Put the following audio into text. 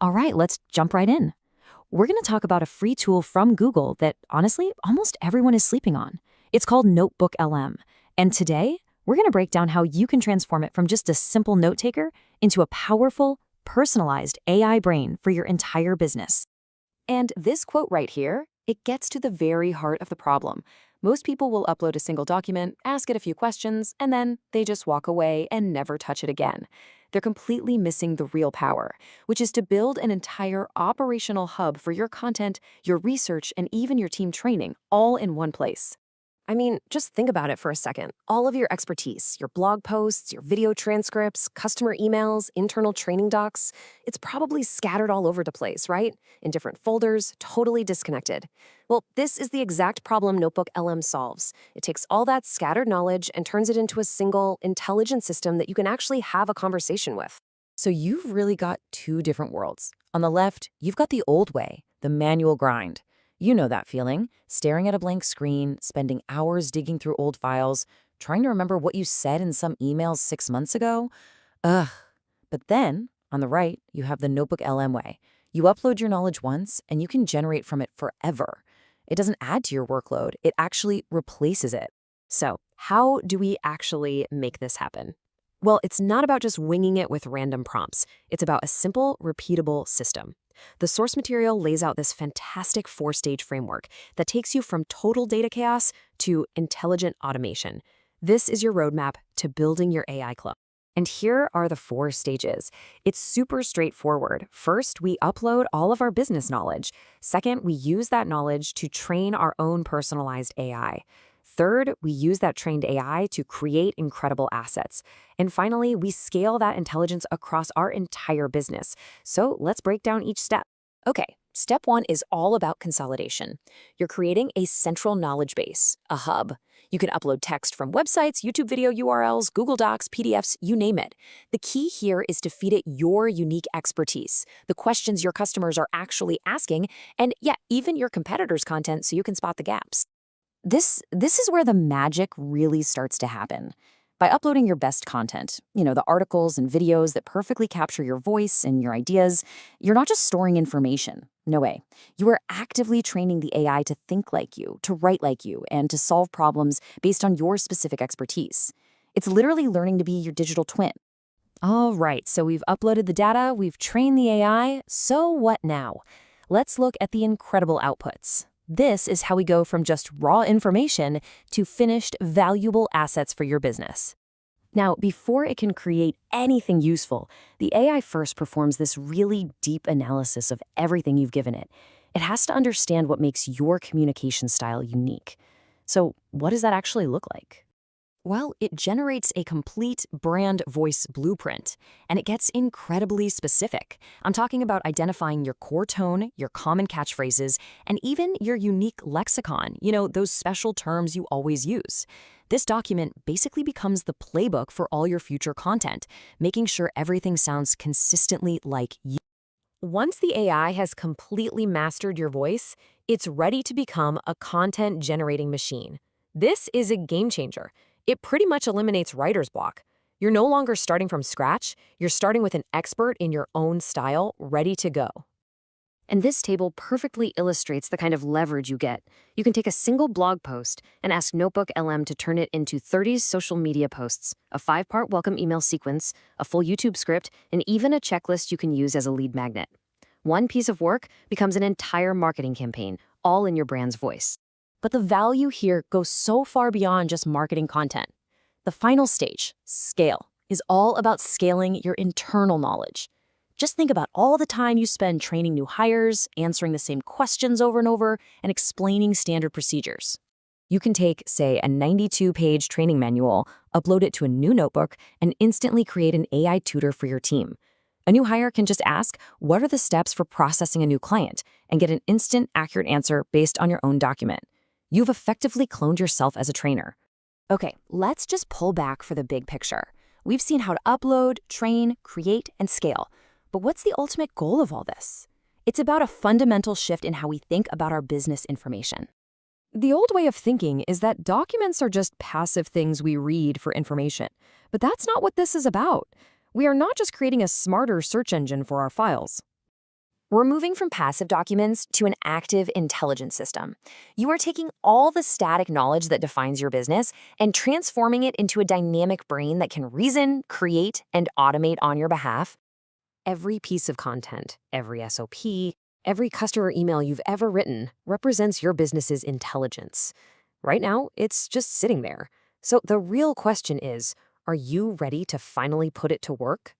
All right, let's jump right in. We're going to talk about a free tool from Google that, honestly, almost everyone is sleeping on. It's called NotebookLM. And today, we're going to break down how you can transform it from just a simple note taker into a powerful, personalized AI brain for your entire business. And this quote right here, it gets to the very heart of the problem. Most people will upload a single document, ask it a few questions, and then they just walk away and never touch it again. They're completely missing the real power, which is to build an entire operational hub for your content, your research, and even your team training, all in one place. I mean, just think about it for a second. All of your expertise, your blog posts, your video transcripts, customer emails, internal training docs, it's probably scattered all over the place, right? In different folders, totally disconnected. Well, this is the exact problem NotebookLM solves. It takes all that scattered knowledge and turns it into a single, intelligent system that you can actually have a conversation with. So you've really got two different worlds. On the left, you've got the old way, the manual grind. You know that feeling, staring at a blank screen, spending hours digging through old files, trying to remember what you said in some emails 6 months ago. Ugh. But then, on the right, you have the Notebook LM way. You upload your knowledge once, and you can generate from it forever. It doesn't add to your workload, it actually replaces it. So, how do we actually make this happen? Well, it's not about just winging it with random prompts. It's about a simple, repeatable system. The source material lays out this fantastic four-stage framework that takes you from total data chaos to intelligent automation. This is your roadmap to building your AI club. And here are the 4 stages. It's super straightforward. First, we upload all of our business knowledge. Second, we use that knowledge to train our own personalized AI. Third, we use that trained AI to create incredible assets. And finally, we scale that intelligence across our entire business. So let's break down each step. Okay, step 1 is all about consolidation. You're creating a central knowledge base, a hub. You can upload text from websites, YouTube video URLs, Google Docs, PDFs, you name it. The key here is to feed it your unique expertise, the questions your customers are actually asking, and yeah, even your competitors' content so you can spot the gaps. This is where the magic really starts to happen. By uploading your best content, the articles and videos that perfectly capture your voice and your ideas, you're not just storing information. No way. You are actively training the AI to think like you, to write like you, and to solve problems based on your specific expertise. It's literally learning to be your digital twin. All right, so we've uploaded the data, we've trained the AI, so what now? Let's look at the incredible outputs. This is how we go from just raw information to finished, valuable assets for your business. Now, before it can create anything useful, the AI first performs this really deep analysis of everything you've given it. It has to understand what makes your communication style unique. So, what does that actually look like? Well, it generates a complete brand voice blueprint, and it gets incredibly specific. I'm talking about identifying your core tone, your common catchphrases, and even your unique lexicon, those special terms you always use. This document basically becomes the playbook for all your future content, making sure everything sounds consistently like you. Once the AI has completely mastered your voice, it's ready to become a content-generating machine. This is a game changer. It pretty much eliminates writer's block. You're no longer starting from scratch, you're starting with an expert in your own style, ready to go. And this table perfectly illustrates the kind of leverage you get. You can take a single blog post and ask NotebookLM to turn it into 30 social media posts, a 5-part welcome email sequence, a full YouTube script, and even a checklist you can use as a lead magnet. One piece of work becomes an entire marketing campaign, all in your brand's voice. But the value here goes so far beyond just marketing content. The final stage, scale, is all about scaling your internal knowledge. Just think about all the time you spend training new hires, answering the same questions over and over, and explaining standard procedures. You can take, say, a 92-page training manual, upload it to a new notebook, and instantly create an AI tutor for your team. A new hire can just ask, what are the steps for processing a new client, and get an instant, accurate answer based on your own document. You've effectively cloned yourself as a trainer. Okay, let's just pull back for the big picture. We've seen how to upload, train, create, and scale. But what's the ultimate goal of all this? It's about a fundamental shift in how we think about our business information. The old way of thinking is that documents are just passive things we read for information. But that's not what this is about. We are not just creating a smarter search engine for our files. We're moving from passive documents to an active intelligence system. You are taking all the static knowledge that defines your business and transforming it into a dynamic brain that can reason, create, and automate on your behalf. Every piece of content, every SOP, every customer email you've ever written represents your business's intelligence. Right now, it's just sitting there. So the real question is, are you ready to finally put it to work?